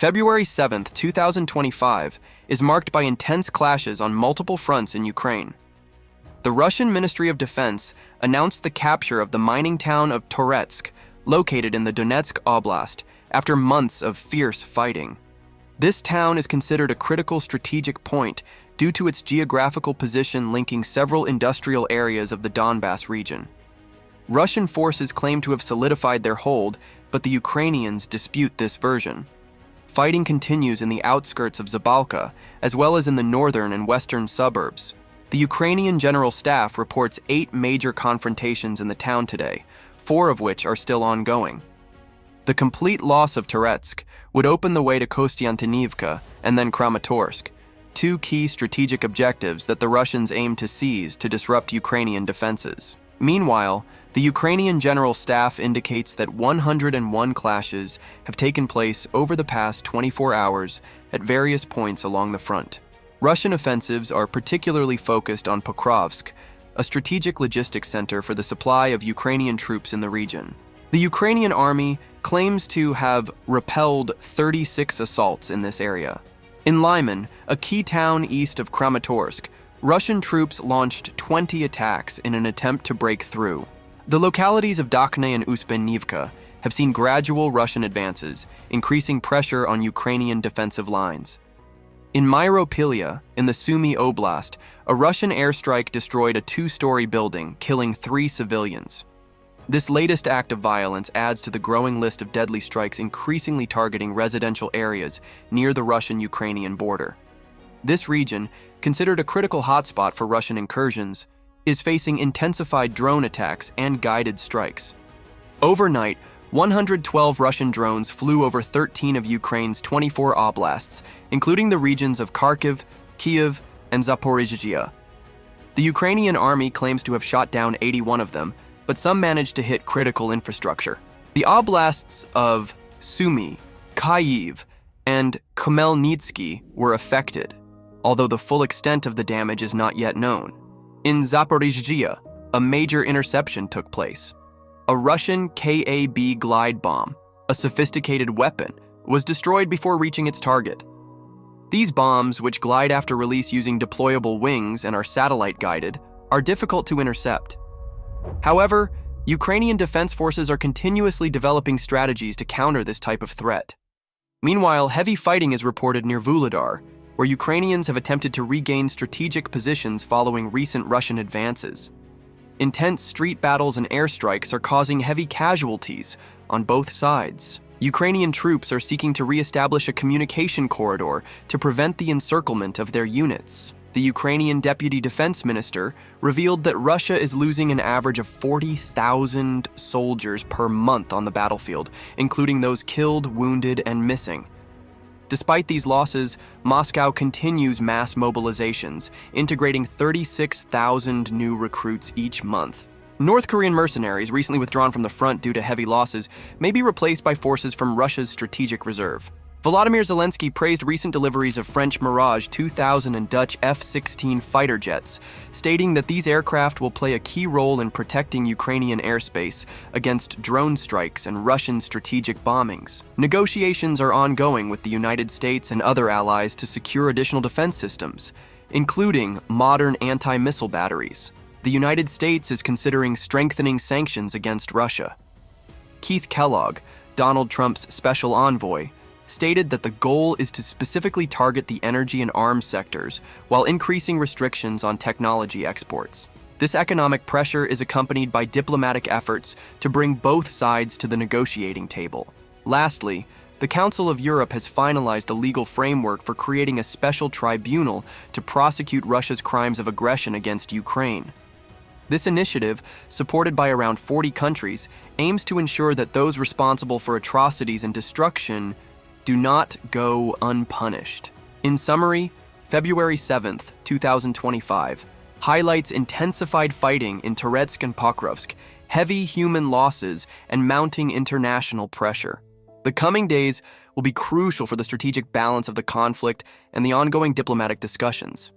February 7th, 2025 is marked by intense clashes on multiple fronts in Ukraine. The Russian Ministry of Defense announced the capture of the mining town of Toretsk, located in the Donetsk Oblast, after months of fierce fighting. This town is considered a critical strategic point due to its geographical position linking several industrial areas of the Donbass region. Russian forces claim to have solidified their hold, but the Ukrainians dispute this version. Fighting continues in the outskirts of Zabalka, as well as in the northern and western suburbs. The Ukrainian General Staff reports 8 major confrontations in the town today, 4 of which are still ongoing. The complete loss of Toretsk would open the way to Kostiantynivka and then Kramatorsk, 2 key strategic objectives that the Russians aim to seize to disrupt Ukrainian defenses. Meanwhile, the Ukrainian General Staff indicates that 101 clashes have taken place over the past 24 hours at various points along the front. Russian offensives are particularly focused on Pokrovsk, a strategic logistics center for the supply of Ukrainian troops in the region. The Ukrainian army claims to have repelled 36 assaults in this area. In Lyman, a key town east of Kramatorsk, Russian troops launched 20 attacks in an attempt to break through. The localities of Dakhne and Uspennivka have seen gradual Russian advances, increasing pressure on Ukrainian defensive lines. In Myropilya, in the Sumy Oblast, a Russian airstrike destroyed a 2-story building, killing 3 civilians. This latest act of violence adds to the growing list of deadly strikes increasingly targeting residential areas near the Russian-Ukrainian border. This region, considered a critical hotspot for Russian incursions, is facing intensified drone attacks and guided strikes. Overnight, 112 Russian drones flew over 13 of Ukraine's 24 oblasts, including the regions of Kharkiv, Kyiv, and Zaporizhzhia. The Ukrainian army claims to have shot down 81 of them, but some managed to hit critical infrastructure. The oblasts of Sumy, Kyiv, and Khmelnytsky were affected, although the full extent of the damage is not yet known. In Zaporizhzhia, a major interception took place. A Russian KA-B glide bomb, a sophisticated weapon, was destroyed before reaching its target. These bombs, which glide after release using deployable wings and are satellite-guided, are difficult to intercept. However, Ukrainian defense forces are continuously developing strategies to counter this type of threat. Meanwhile, heavy fighting is reported near Vuhledar, where Ukrainians have attempted to regain strategic positions following recent Russian advances. Intense street battles and airstrikes are causing heavy casualties on both sides. Ukrainian troops are seeking to re-establish a communication corridor to prevent the encirclement of their units. The Ukrainian Deputy Defense Minister revealed that Russia is losing an average of 40,000 soldiers per month on the battlefield, including those killed, wounded, and missing. Despite these losses, Moscow continues mass mobilizations, integrating 36,000 new recruits each month. North Korean mercenaries, recently withdrawn from the front due to heavy losses, may be replaced by forces from Russia's strategic reserve. Volodymyr Zelensky praised recent deliveries of French Mirage 2000 and Dutch F-16 fighter jets, stating that these aircraft will play a key role in protecting Ukrainian airspace against drone strikes and Russian strategic bombings. Negotiations are ongoing with the United States and other allies to secure additional defense systems, including modern anti-missile batteries. The United States is considering strengthening sanctions against Russia. Keith Kellogg, Donald Trump's special envoy, stated that the goal is to specifically target the energy and arms sectors while increasing restrictions on technology exports. This economic pressure is accompanied by diplomatic efforts to bring both sides to the negotiating table. Lastly, the Council of Europe has finalized the legal framework for creating a special tribunal to prosecute Russia's crimes of aggression against Ukraine. This initiative, supported by around 40 countries, aims to ensure that those responsible for atrocities and destruction do not go unpunished. In summary, February 7th, 2025, highlights intensified fighting in Toretsk and Pokrovsk, heavy human losses, and mounting international pressure. The coming days will be crucial for the strategic balance of the conflict and the ongoing diplomatic discussions.